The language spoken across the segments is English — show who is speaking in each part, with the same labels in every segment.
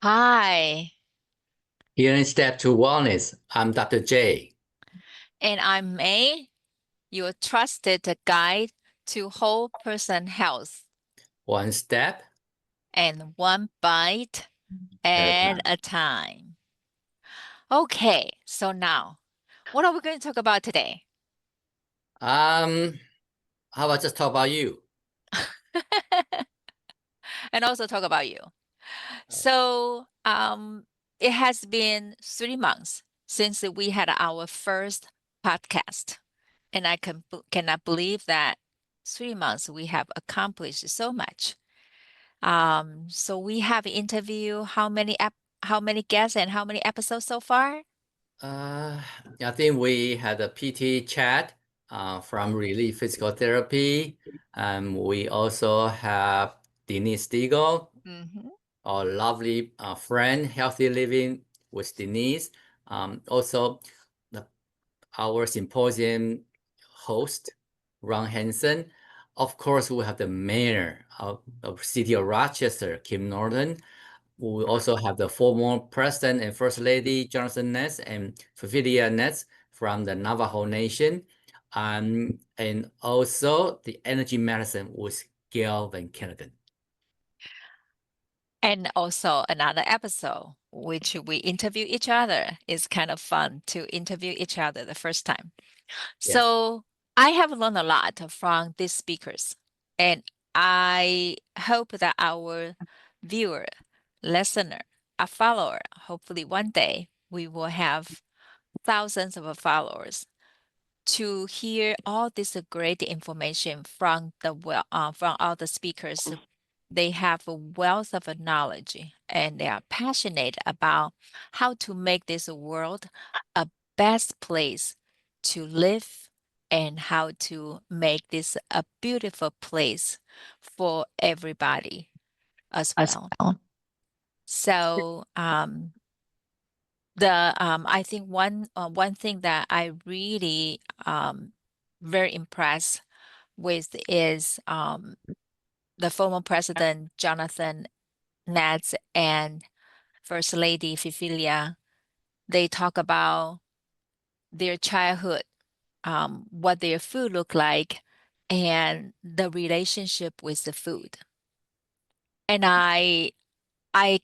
Speaker 1: Hi,
Speaker 2: Here in Step to Wellness, I'm Dr. J.
Speaker 1: and I'm May, your trusted guide to whole person health
Speaker 2: One step
Speaker 1: and one bite
Speaker 2: at a
Speaker 1: at
Speaker 2: time.
Speaker 1: a time. Okay, so now, what are we going to talk about today?
Speaker 2: Um, how about just talk about you?
Speaker 1: And also talk about you.
Speaker 2: Uh,
Speaker 1: So, it has been 3 months since we had our first podcast, and cannot believe that 3 months we have accomplished so much. So we have interviewed how many guests and how many episodes so far?
Speaker 2: uh, I think we had a PT chat from Relief Physical Therapy. We also have Denise Stegall,
Speaker 1: Mm-hmm.
Speaker 2: our lovely friend, Healthy Living with Denise. Also, the our symposium host, Ron Hansen. Of course, we have the mayor of City of Rochester, Kim Norton. We also have the former president and first lady, Jonathan Ness and Favidia Ness from the Navajo Nation. And also the energy medicine with Gail Van Kennedy.
Speaker 1: And also another episode, which we interview each other. It's kind of fun to interview each other the first time.
Speaker 2: Yes.
Speaker 1: So I have learned a lot from these speakers, and I hope that our viewer, listener, a follower, hopefully one day we will have thousands of followers to hear all this great information from all the speakers. They have a wealth of knowledge and they are passionate about how to make this world a best place to live and how to make this a beautiful place for everybody as
Speaker 2: As
Speaker 1: well.
Speaker 2: well.
Speaker 1: So the I think one thing that I really very impressed with is the former president Jonathan Nats and First Lady Cecilia. They talk about their childhood, what their food looked like, and the relationship with the food. And I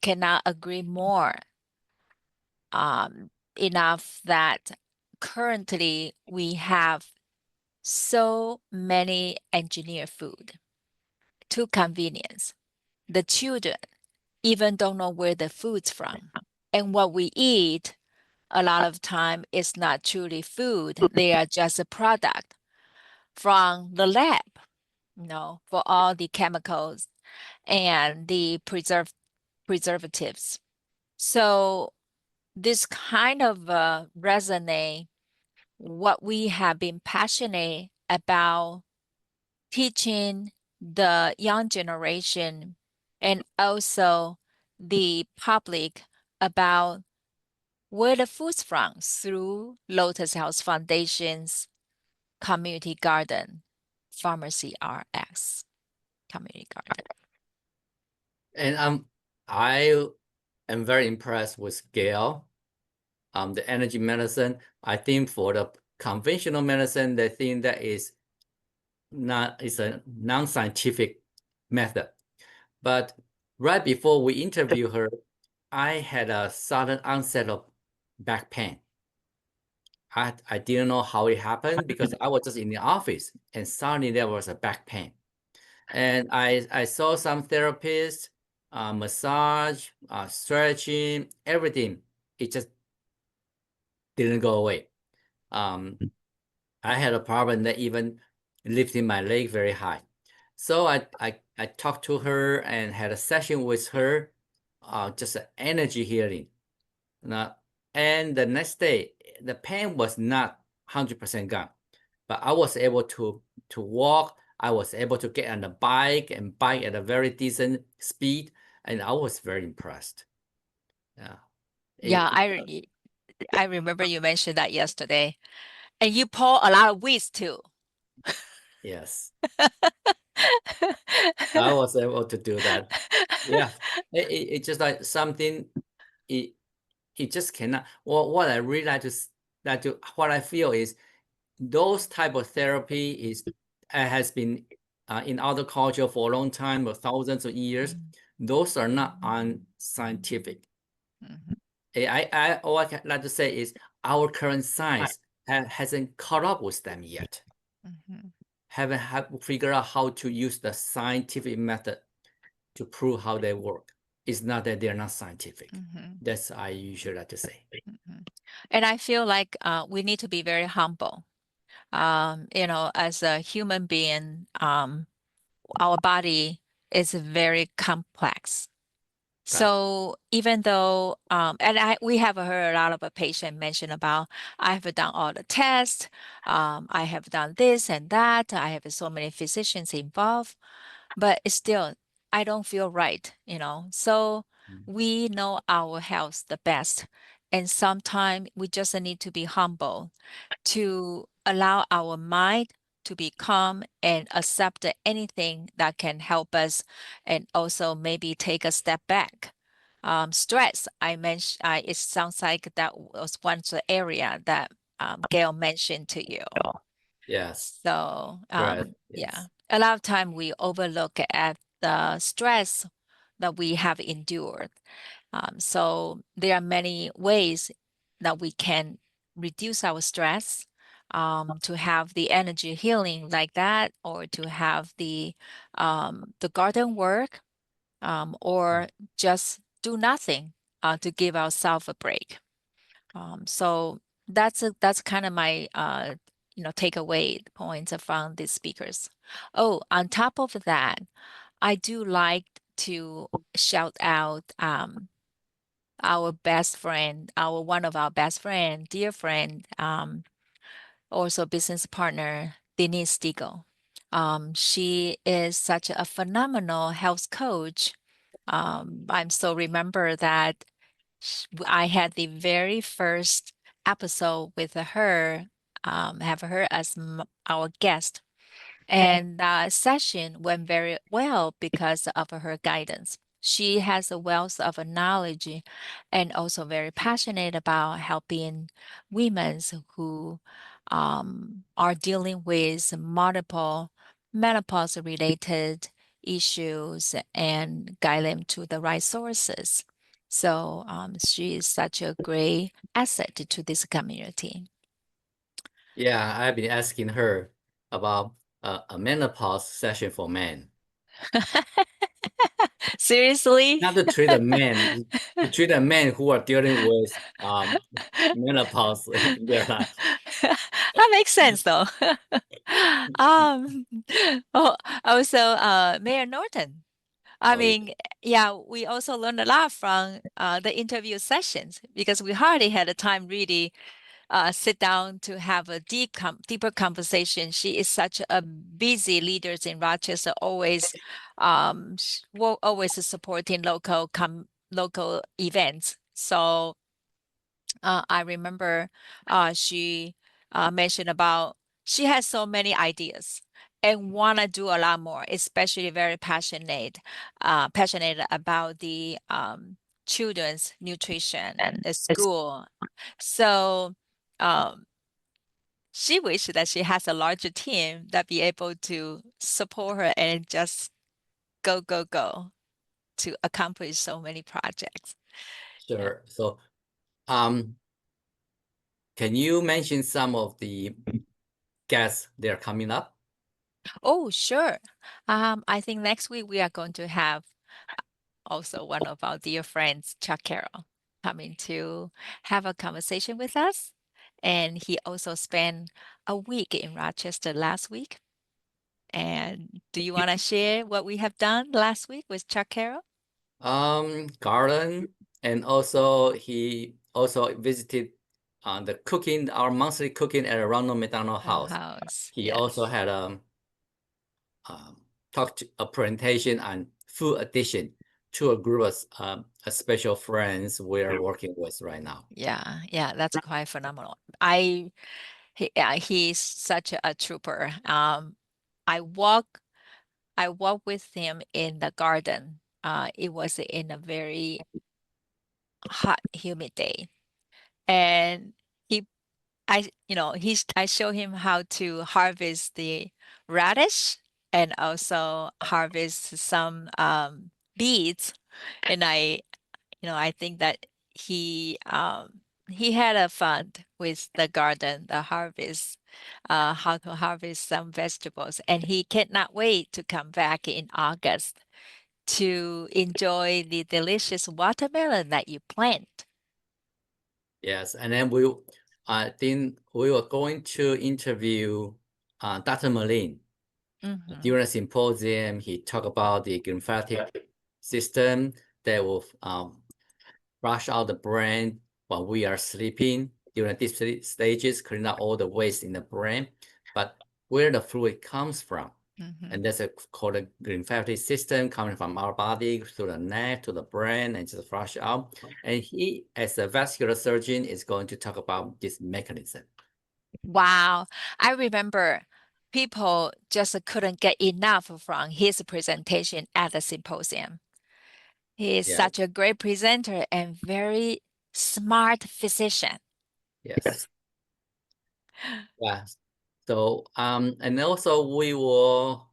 Speaker 1: cannot agree more enough that currently we have so many engineered food to convenience. The children even don't know where the food's from. And what we eat a lot of time is not truly food. They are just a product from the lab, for all the chemicals and the preservatives. So this kind of resonate what we have been passionate about teaching the young generation and also the public about where the food's from through Lotus House Foundation's Community Garden, Pharmacy RX Community Garden.
Speaker 2: And I am very impressed with Gail. The energy medicine. I think for the conventional medicine, they think that is a non-scientific method. But right before we interview her, I had a sudden onset of back pain. I didn't know how it happened because I was just in the office and suddenly there was a back pain. And I saw some therapists, massage, stretching, everything. It just didn't go away. Um, I had a problem that even lifting my leg very high. So I talked to her and had a session with her, just an energy healing. Now, and the next day, the pain was not 100% gone, but I was able to walk. I was able to get on the bike and bike at a very decent speed, and I was very impressed. Yeah.
Speaker 1: Yeah, I remember you mentioned that yesterday. And you pour a lot of whiz too.
Speaker 2: Yes, I was able to do that. Yeah, it just like something. It just cannot. Well, what I really what I feel is those type of therapy has been in other culture for a long time, or thousands of years. Those are not unscientific.
Speaker 1: Mhm,
Speaker 2: All I can like to say is our current science hasn't caught up with them yet.
Speaker 1: mhm,
Speaker 2: Haven't figured out how to use the scientific method to prove how they work. It's not that they're not scientific.
Speaker 1: mhm,
Speaker 2: That's I usually like to say.
Speaker 1: mhm. And I feel like we need to be very humble. As a human being, our body is very complex.
Speaker 2: Right.
Speaker 1: So even though, we have heard a lot of a patient mention about, I have done all the tests, I have done this and that, I have so many physicians involved, but it's still, I don't feel right. So
Speaker 2: Mm.
Speaker 1: we know our health the best. And sometimes we just need to be humble to allow our mind to be calm and accept anything that can help us and also maybe take a step back. Stress, I mentioned, it sounds like that was one of the area that Gail mentioned to you.
Speaker 2: Yes.
Speaker 1: So,
Speaker 2: Right.
Speaker 1: yeah,
Speaker 2: Yes.
Speaker 1: a lot of time we overlook at the stress that we have endured. So there are many ways that we can reduce our stress, to have the energy healing like that, or to have the garden work, or just do nothing, to give ourselves a break. So that's kind of my takeaway points from these speakers. Oh, on top of that, I do like to shout out our best friend, our one of our best friend, dear friend, also business partner, Denise Stegall. She is such a phenomenal health coach. I'm so remember that I had the very first episode with her, have her as our guest. And that session went very well because of her guidance. She has a wealth of knowledge and also very passionate about helping women who are dealing with multiple menopause related issues and guide them to the right sources. So she is such a great asset to this community.
Speaker 2: Yeah, I've been asking her about a menopause session for men.
Speaker 1: Seriously?
Speaker 2: Not to treat a man, to treat a man who are dealing with menopause in their life.
Speaker 1: That makes sense though. Um, oh, also, Mayor Norton. I
Speaker 2: Oh, yeah.
Speaker 1: mean, yeah, we also learned a lot from the interview sessions because we hardly had the time really sit down to have a deeper conversation. She is such a busy leader in Rochester, always, always supporting local events. So I remember she mentioned about she has so many ideas and want to do a lot more, especially very passionate about the children's nutrition at school. So um, she wished that she has a larger team that be able to support her and just go to accomplish so many projects. Yeah.
Speaker 2: Sure. So, um, can you mention some of the guests that are coming up?
Speaker 1: Oh, sure. I think next week we are going to have also one of our dear friends, Chuck Carroll, coming to have a conversation with us. And he also spent a week in Rochester last week. And do you want to share what we have done last week with Chuck Carroll?
Speaker 2: Garden, and also he also visited the cooking, our monthly cooking at a Ronald McDonald House.
Speaker 1: House.
Speaker 2: He also
Speaker 1: Yes.
Speaker 2: had um talked a presentation on food addiction to a group of special friends we're working with right now.
Speaker 1: Yeah, yeah, that's quite phenomenal. He's such a trooper. I walk with him in the garden it was in a very hot, humid day. And he, I show him how to harvest the radish and also harvest some beets. And I think that he had a fun with the garden, the harvest, how to harvest some vegetables, and he cannot wait to come back in August to enjoy the delicious watermelon that you plant.
Speaker 2: Yes, and then I think we were going to interview Dr. Malin.
Speaker 1: Hmm.
Speaker 2: During a symposium, he talked about the lymphatic system that will flush out the brain while we are sleeping during these stages, clean out all the waste in the brain. But where the fluid comes from, and that's called a lymphatic system coming from our body through the neck to the brain and just flush out. And he, as a vascular surgeon, is going to talk about this mechanism.
Speaker 1: Wow. I remember people just couldn't get enough from his presentation at the symposium. He is
Speaker 2: Yeah,
Speaker 1: such a great presenter and very smart physician.
Speaker 2: yes. Yeah. So, and also we will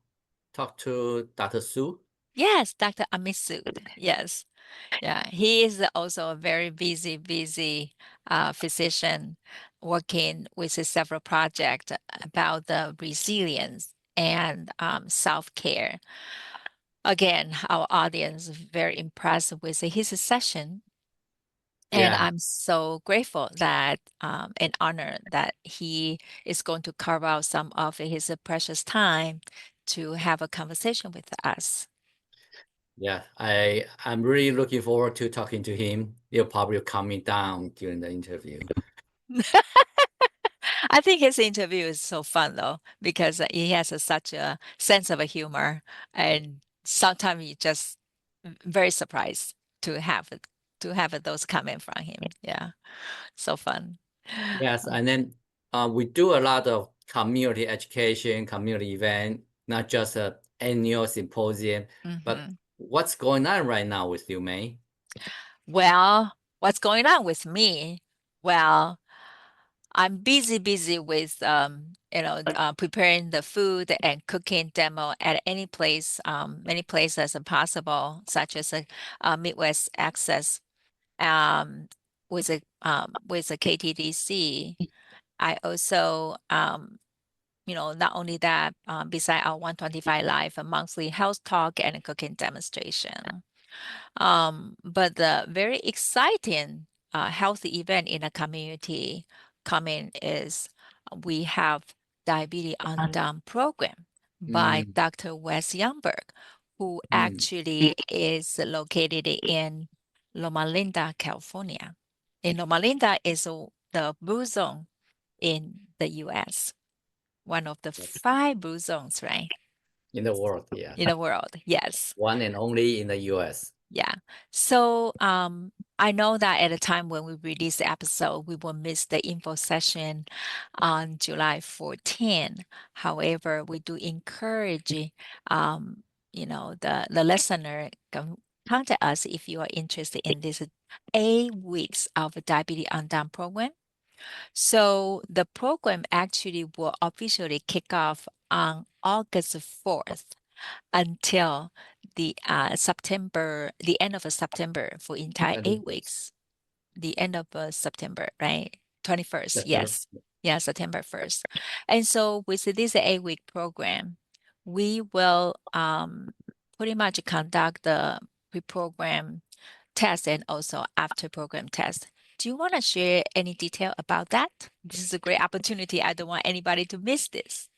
Speaker 2: talk to Dr. Su.
Speaker 1: Yes, Dr. Amisud. Yes. Yeah. He is also a very busy physician working with several projects about the resilience and self-care. Again, our audience is very impressed with his session. And
Speaker 2: Yeah,
Speaker 1: I'm so grateful that and honored that he is going to carve out some of his precious time to have a conversation with us.
Speaker 2: yeah. I'm really looking forward to talking to him. He'll probably calm me down during the interview.
Speaker 1: I think his interview is so fun though, because he has such a sense of a humor, and sometimes you just very surprised to have those comments from him. Yeah, so fun.
Speaker 2: Yes, and then we do a lot of community education, community event, not just a annual symposium. But
Speaker 1: Hmm.
Speaker 2: what's going on right now with you, May?
Speaker 1: Well, what's going on with me? Well, I'm busy with preparing the food and cooking demo at any place, many places as possible, such as Midwest Access, um, with a KTDC. I also not only that, beside our 125 Live, a monthly health talk and a cooking demonstration. But the very exciting healthy event in the community coming is we have Diabetes Undone program by
Speaker 2: Mm,
Speaker 1: Dr. Wes Youngberg, who
Speaker 2: mm,
Speaker 1: actually is located in Loma Linda, California. And Loma Linda is the blue zone in the US, one of the
Speaker 2: yes.
Speaker 1: 5 blue zones, right?
Speaker 2: In the world, yeah.
Speaker 1: In the world, yes.
Speaker 2: One and only in the US.
Speaker 1: Yeah. So I know that at the time when we release the episode, we will miss the info session on July 14. However, we do encourage the listener can contact us if you are interested in this 8 weeks of diabetes undone program. So the program actually will officially kick off on August 4th until the end of September for entire
Speaker 2: And
Speaker 1: 8 weeks. The end of September, right? 21st,
Speaker 2: September.
Speaker 1: yes. Yeah, September 1st. And so with this 8-week program, we will pretty much conduct the pre-program test and also after program test. Do you want to share any detail about that? This is a great opportunity. I don't want anybody to miss this.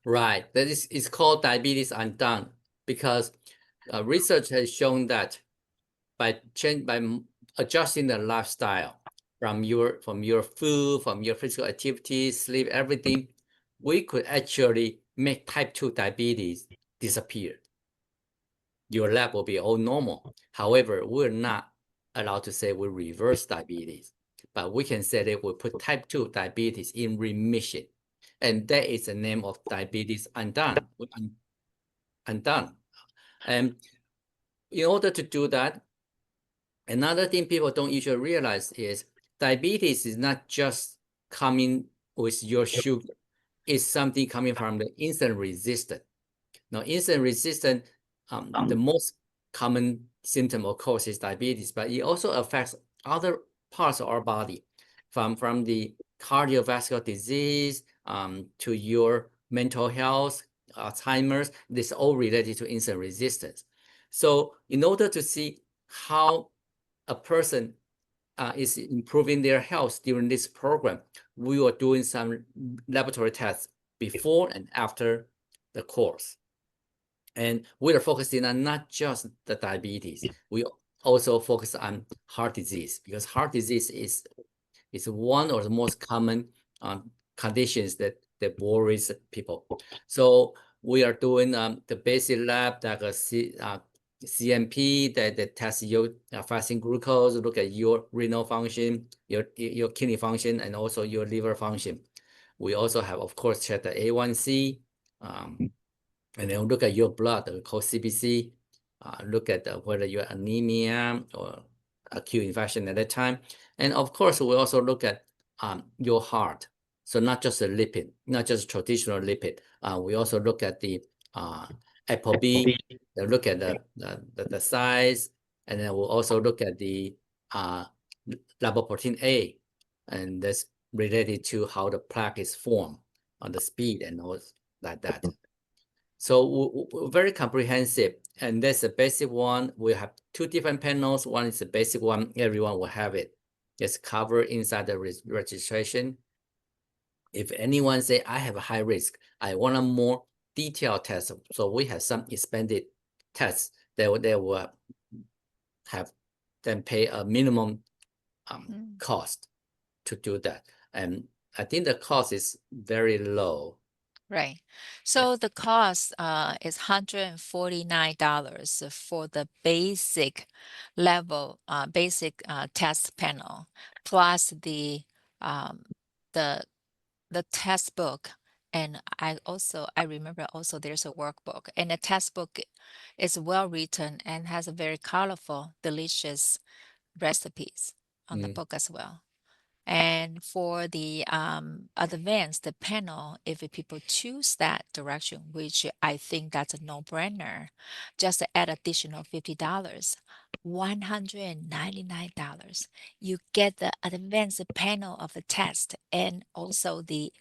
Speaker 2: Right. That is, it's called diabetes undone because research has shown that by adjusting the lifestyle from your food, from your physical activity, sleep, everything, we could actually make type 2 diabetes disappear. Your lab will be all normal. However, we're not allowed to say we reverse diabetes, but we can say that we put type 2 diabetes in remission. And that is the name of diabetes undone. Undone. And in order to do that, another thing people don't usually realize is diabetes is not just coming with your sugar. It's something coming from the insulin resistant. Now, insulin resistant, the most common symptom, of course, is diabetes, but it also affects other parts of our body, from the cardiovascular disease to your mental health, Alzheimer's. This is all related to insulin resistance. So, in order to see how a person is improving their health during this program, we were doing some laboratory tests before and after the course. And we are focusing on not just the diabetes, we also focus on heart disease, because heart disease is one of the most common conditions that worries people. So we are doing the basic lab, like a CMP that tests your fasting glucose, look at your renal function, your kidney function, and also your liver function. We also have, of course, check the A1C, and then look at your blood, we call CBC, look at whether you're anemia or acute infection at that time. And of course, we also look at your heart. So not just a lipid, not just traditional lipid. We also look at the ApoB, look at the size, and then we'll also look at the lipoprotein A, and that's related to how the plaque is formed on the speed and all like that. So very comprehensive, and that's the basic one. We have two different panels. One is the basic one, everyone will have it. It's covered inside the registration. If anyone say, I have a high risk, I want a more detailed test, so we have some expanded tests that they will have them pay a minimum cost to do that. And I think the cost is very low.
Speaker 1: Right. So the cost is $149 for the basic level, basic test panel, plus um, the the test book. And I remember also there's a workbook, and the test book is well written and has a very colorful, delicious recipes on the book as well. And for the advanced panel, if people choose that direction, which I think that's a no-brainer, just add additional $50, $199. You get the advanced panel of the test and also the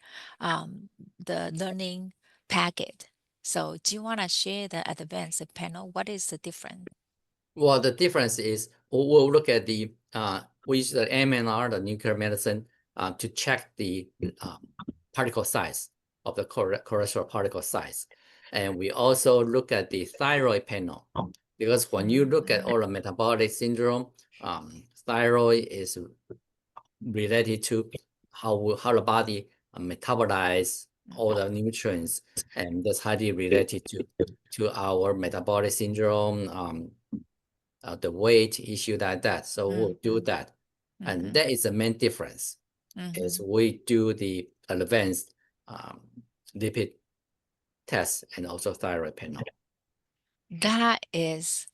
Speaker 1: learning packet. So do you want to share the advanced panel? What is the difference?
Speaker 2: Well, the difference is we'll look at the we use the MNR, the nuclear medicine, to check the particle size of the cholesterol particle size, and we also look at the thyroid panel, because when you look at all the metabolic syndrome, thyroid is related to how the body metabolize all the nutrients, and that's highly related to our metabolic syndrome, the weight issue like that. So we'll do that. And that is the main difference, is we do the advanced lipid test and also thyroid panel.
Speaker 1: That is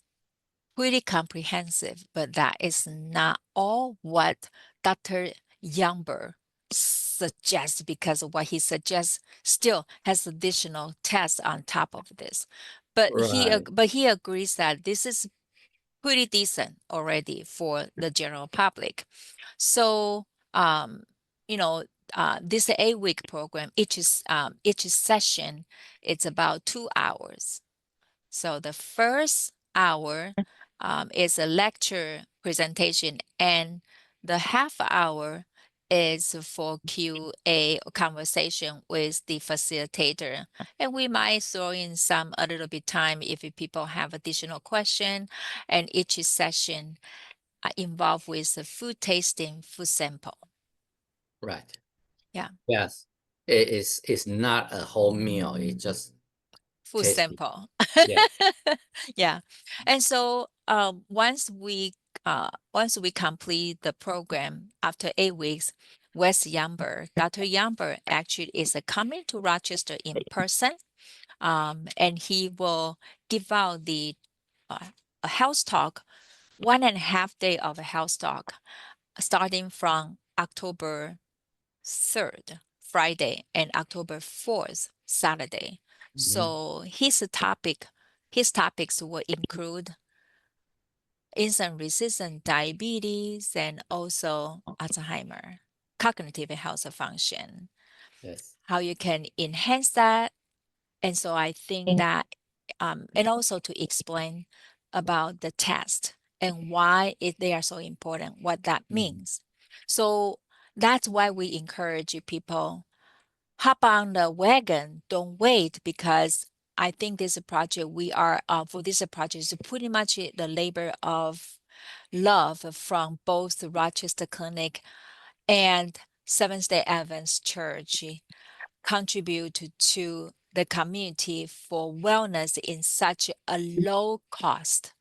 Speaker 1: pretty comprehensive, but that is not all what Dr. Youngberg suggests, because of what he suggests still has additional tests on top of this.
Speaker 2: Right.
Speaker 1: But he agrees that this is pretty decent already for the general public. So you know, this 8-week program, each session, it's about 2 hours. So the first hour is a lecture presentation, and the half hour is for QA conversation with the facilitator. And we might throw in some a little bit time if people have additional question. And each session involved with a food tasting, food sample.
Speaker 2: Right.
Speaker 1: Yeah,
Speaker 2: Yes. It's not a whole meal. It's just
Speaker 1: food
Speaker 2: tasty.
Speaker 1: sample.
Speaker 2: Yeah.
Speaker 1: Yeah. And so once we complete the program after 8 weeks, Dr. Yamber actually is coming to Rochester in person, and he will give out the uh, a health talk, 1.5 day of a health talk, starting from October 3rd, Friday, and October 4th, Saturday. So his topics will include insulin resistant diabetes and also Alzheimer, cognitive health function,
Speaker 2: Yes.
Speaker 1: how you can enhance that. And so I think that, and also to explain about the test and why they are so important, what that means. So that's why we encourage people, hop on the wagon, don't wait, because I think this project we are for this project is pretty much the labor of love from both the Rochester Clinic and Seventh-day Adventist Church contribute to the community for wellness in such a low cost,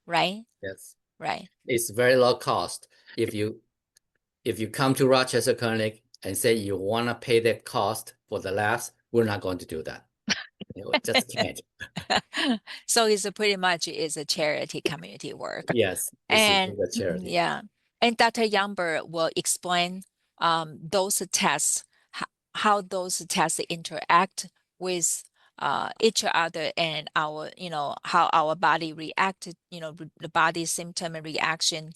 Speaker 1: right?
Speaker 2: Yes.
Speaker 1: Right.
Speaker 2: It's very low cost. If you come to Rochester Clinic and say you want to pay that cost for the labs, we're not going to do that. We just can't.
Speaker 1: So it's pretty much is a charity community work.
Speaker 2: Yes, this is
Speaker 1: And
Speaker 2: the charity.
Speaker 1: yeah, and Dr. Youngberg will explain those tests, how those tests interact with each other and our, how our body reacted, the body symptom and reaction.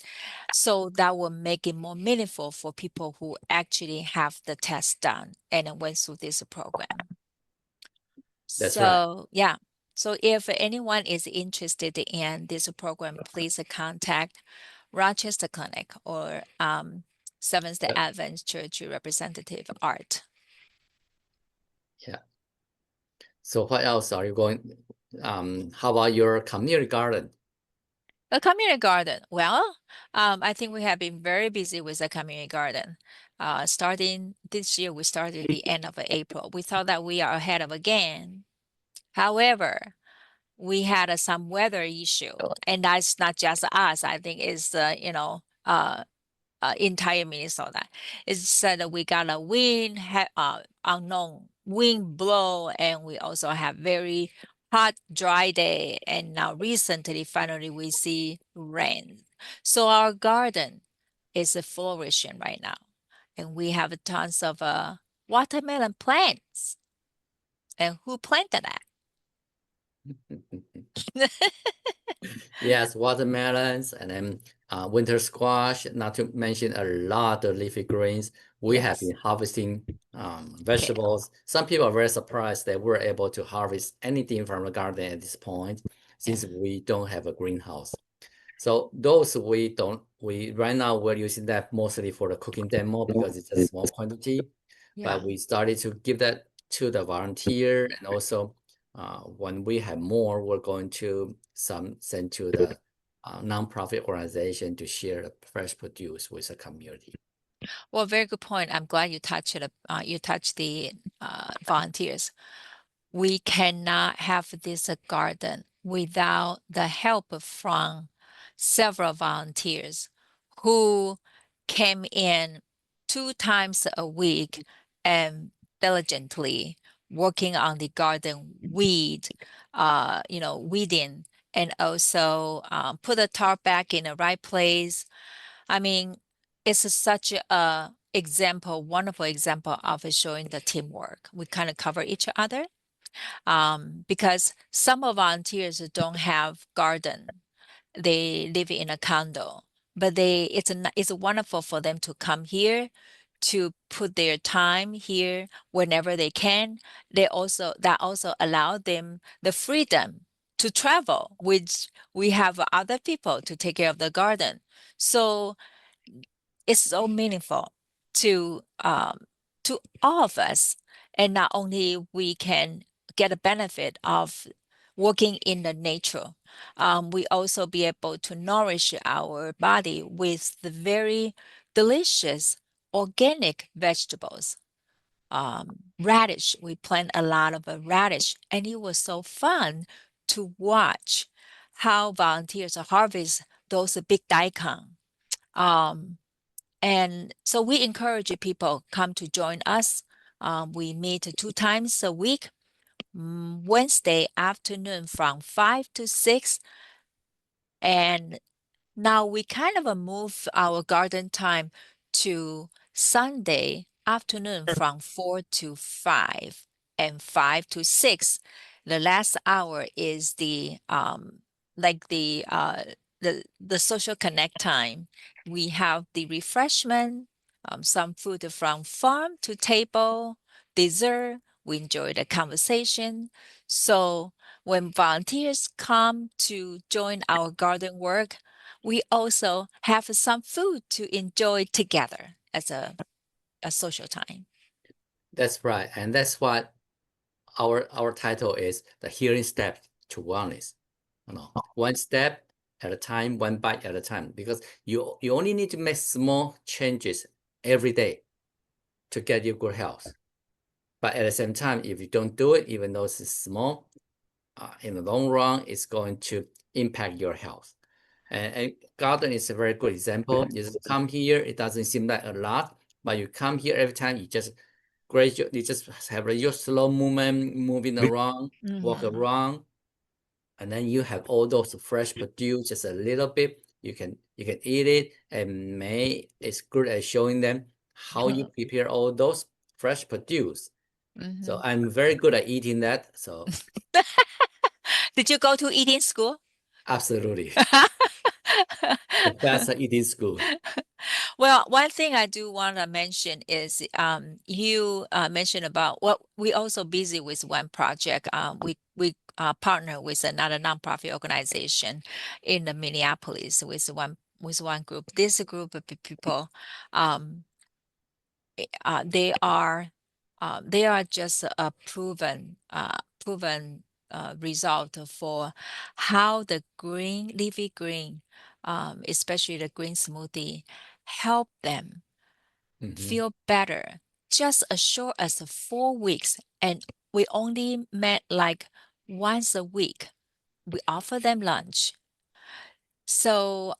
Speaker 1: So that will make it more meaningful for people who actually have the test done and went through this program.
Speaker 2: That's right.
Speaker 1: So yeah. So if anyone is interested in this program, please contact Rochester Clinic or Seventh-day
Speaker 2: Yeah.
Speaker 1: Adventist Church Representative Art.
Speaker 2: Yeah. So what else are you going? How about your community garden?
Speaker 1: The community garden. Well, I think we have been very busy with the community garden. Starting this year, we started the end of April. We thought that we are ahead of a game. However, we had some weather issue, and that's not just us. I think it's entire Minnesota. It's said that we got a unknown wind blow, and we also have very hot, dry day. And now recently, finally, we see rain. So our garden is flourishing right now, and we have tons of watermelon plants. And who planted that?
Speaker 2: Yes, watermelons and then winter squash, not to mention a lot of leafy greens. We have
Speaker 1: Yes.
Speaker 2: been harvesting
Speaker 1: Okay.
Speaker 2: vegetables. Some people are very surprised that we're able to harvest anything from the garden at this point,
Speaker 1: Yeah.
Speaker 2: since we don't have a greenhouse. So those we right now we're using that mostly for the cooking demo because it's a small quantity,
Speaker 1: Yeah.
Speaker 2: but we started to give that to the volunteer, and also when we have more, we're going to send to the nonprofit organization to share the fresh produce with the community.
Speaker 1: Well, very good point. I'm glad you touched the volunteers. We cannot have this garden without the help from several volunteers who came in 2 times a week and diligently working on the garden weeding, and also put the tarp back in the right place. I mean, it's such a wonderful example of showing the teamwork. We kind of cover each other, because some of volunteers don't have garden. They live in a condo, but it's wonderful for them to come here to put their time here whenever they can. That also allow them the freedom to travel, which we have other people to take care of the garden. So it's so meaningful to all of us, and not only we can get a benefit of working in the nature, we also be able to nourish our body with the very delicious organic vegetables. Radish, we plant a lot of radish, and it was so fun to watch how volunteers harvest those big daikon. Um, and so we encourage people come to join us. We meet 2 times a week, Wednesday afternoon from 5 to 6, And now we kind of move our garden time to Sunday afternoon from 4 to 5 and 5 to 6. The last hour is like the social connect time. We have the refreshment, some food from farm to table, dessert. We enjoy the conversation. So when volunteers come to join our garden work, we also have some food to enjoy together as a social time.
Speaker 2: That's right. And that's what our title is the healing step to wellness. One step at a time, one bite at a time, because you only need to make small changes every day to get your good health. But at the same time, if you don't do it, even though it's small, in the long run, it's going to impact your health. And garden is a very good example. You just come here, it doesn't seem like a lot, but you come here every time, you just have your slow movement, moving around, walk
Speaker 1: Mhm.
Speaker 2: around, and then you have all those fresh produce, just a little bit. You can eat it, and May is good at showing them how you prepare all those fresh produce. So
Speaker 1: Mhm.
Speaker 2: I'm very good at eating that. So
Speaker 1: Did you go to eating school?
Speaker 2: absolutely, the best at eating school.
Speaker 1: Well, one thing I do want to mention is you mentioned about what we also busy with one project. We partner with another nonprofit organization in the Minneapolis with one group. This group of people, um, uh, they are they are just a proven result for how the green leafy green, especially the green smoothie, help them
Speaker 2: Mhm.
Speaker 1: feel better just as short as 4 weeks. And we only met like once a week. We offer them lunch. So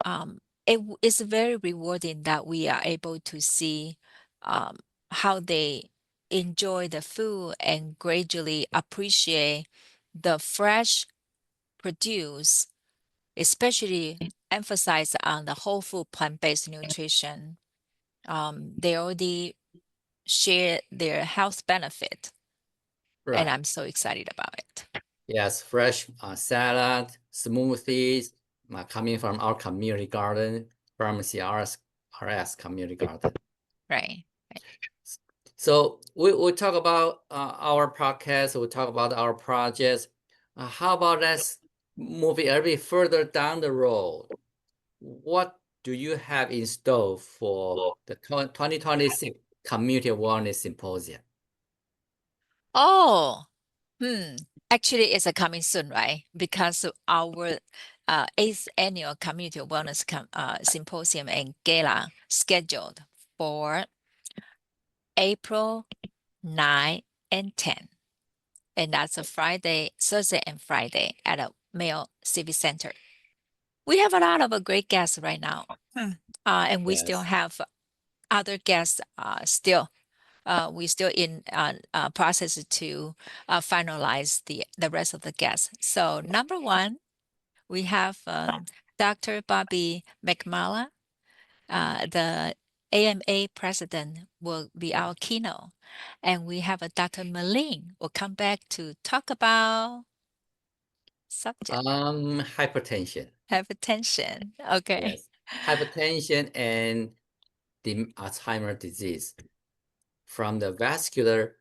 Speaker 1: it's very rewarding that we are able to see um, how they enjoy the food and gradually appreciate the fresh produce, especially emphasize on the whole food plant-based nutrition. They already share their health benefit, and
Speaker 2: Right.
Speaker 1: I'm so excited about it.
Speaker 2: Yes, fresh salad, smoothies coming from our community garden, from CRS community garden.
Speaker 1: Right.
Speaker 2: So we talk about our podcast, we talk about our projects. How about let's move it a bit further down the road? What do you have in store for the 2026 Community Wellness Symposium?
Speaker 1: Oh, hmm. Actually, it's a coming soon, right? Because of our eighth annual Community Wellness Symposium and Gala scheduled for April 9 and 10. And that's a Friday, Thursday and Friday at a Mayo Civic Center. We have a lot of great guests right now. And we still
Speaker 2: Yes.
Speaker 1: have other guests still. We still in process to finalize the rest of the guests. So number one, we have Dr. Bobby McMullen, the AMA president, will be our keynote, and we have a Dr. Malin will come back to talk about subject
Speaker 2: Hypertension.
Speaker 1: hypertension. Okay.
Speaker 2: Yes. Hypertension and the Alzheimer's disease from the vascular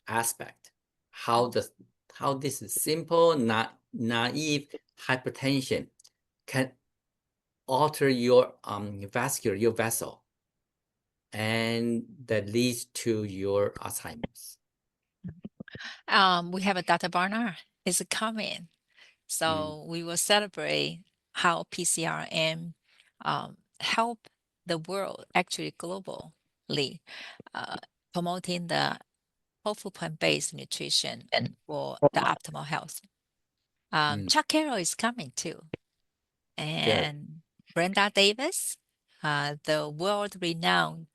Speaker 2: aspect. How does how this simple, not naive hypertension can alter your your vessel, and that leads to your Alzheimer's.
Speaker 1: We have a Dr. Barnard is coming.
Speaker 2: Mm,
Speaker 1: So we will celebrate how PCRM help the world, actually globally, uh, promoting the whole food plant-based nutrition for the optimal health.
Speaker 2: mm,
Speaker 1: Chuck Carroll is coming too,
Speaker 2: good.
Speaker 1: and Brenda Davis, the world-renowned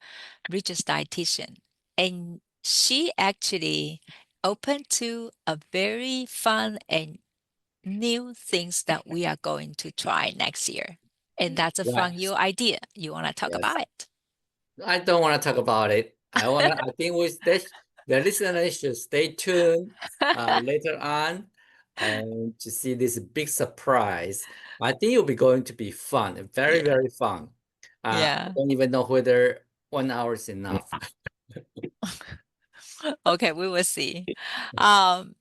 Speaker 1: Regis dietitian, and she actually opened to a very fun and new things that we are going to try next year. And that's from
Speaker 2: Yes,
Speaker 1: your idea. You want to talk
Speaker 2: yes.
Speaker 1: about it?
Speaker 2: I don't want to talk about it. I think the listeners should stay tuned later on and to see this big surprise. I think it'll be going to be fun, very,
Speaker 1: Yeah.
Speaker 2: very fun. I
Speaker 1: Yeah.
Speaker 2: don't even know whether 1 hour is enough.
Speaker 1: Okay, we will see. And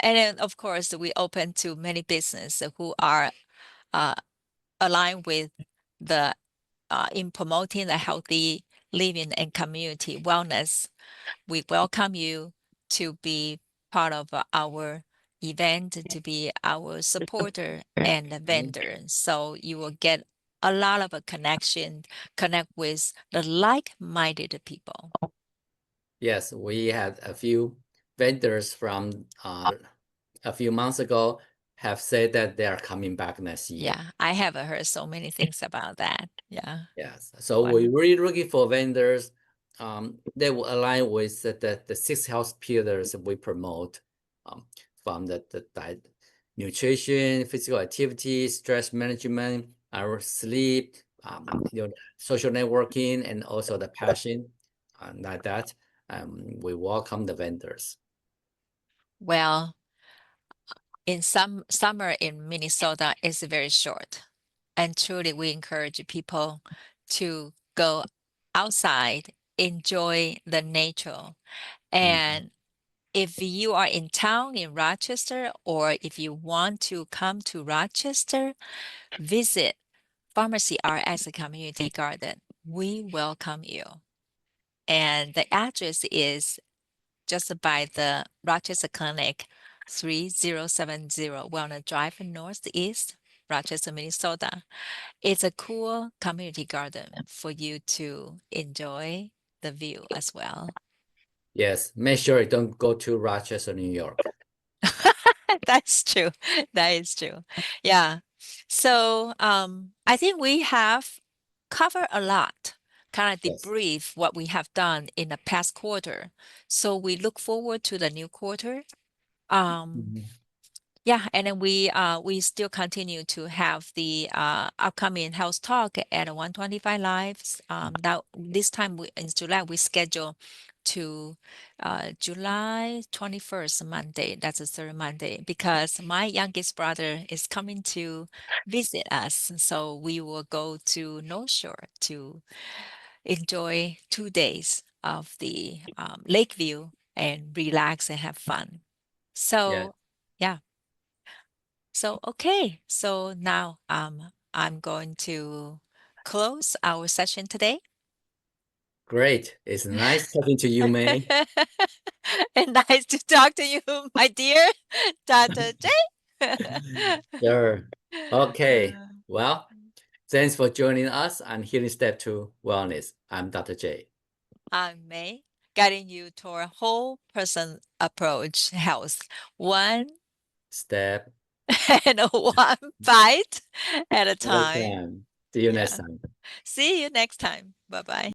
Speaker 1: then of course we open to many business who are uh, aligned with the in promoting the healthy living and community wellness. We welcome you to be part of our event, to be our supporter and a vendor. So you will get a lot of a connection, connect with the like-minded people.
Speaker 2: Yes, we had a few vendors from a few months ago have said that they are coming back next year.
Speaker 1: Yeah, I have heard so many things about that. Yeah.
Speaker 2: Yes, so
Speaker 1: Wow.
Speaker 2: we're really looking for vendors that will align with the six health pillars we promote, um, from the diet, nutrition, physical activity, stress management, our sleep, social networking, and also the passion, like that. We welcome the vendors.
Speaker 1: Well, in some summer in Minnesota is very short. And truly we encourage people to go outside, enjoy the nature.
Speaker 2: Mhm.
Speaker 1: And if you are in town in Rochester, or if you want to come to Rochester, visit Pharmacy RX Community Garden. We welcome you. And the address is just by the Rochester Clinic, 3070 Walnut Drive Northeast, Rochester, Minnesota. It's a cool community garden for you to enjoy the view as well.
Speaker 2: Yes, make sure you don't go to Rochester, New York.
Speaker 1: That's true. That is true. Yeah. So I think we have covered a lot, kind of
Speaker 2: Yes.
Speaker 1: debrief what we have done in the past quarter. So we look forward to the new quarter. Um,
Speaker 2: Mhm.
Speaker 1: Yeah, and then we still continue to have the upcoming health talk at 125 Lives. That this time in July we schedule to July 21st Monday. That's the third Monday because my youngest brother is coming to visit us. So we will go to North Shore to enjoy 2 days of the Lakeview and relax and have fun.
Speaker 2: Yeah,
Speaker 1: So yeah. So, okay. So now I'm going to close our session today.
Speaker 2: great. It's nice talking to you, May.
Speaker 1: And nice to talk to you, my dear Dr. J.
Speaker 2: Sure. Okay.
Speaker 1: Uh,
Speaker 2: Well, thanks for joining us on Healing Step to Wellness. I'm Dr. J.
Speaker 1: I'm May, guiding you toward whole person approach health, one
Speaker 2: Step
Speaker 1: and one bite at a
Speaker 2: at a
Speaker 1: time.
Speaker 2: time. See you next
Speaker 1: Yeah.
Speaker 2: time.
Speaker 1: See you next time. Bye bye.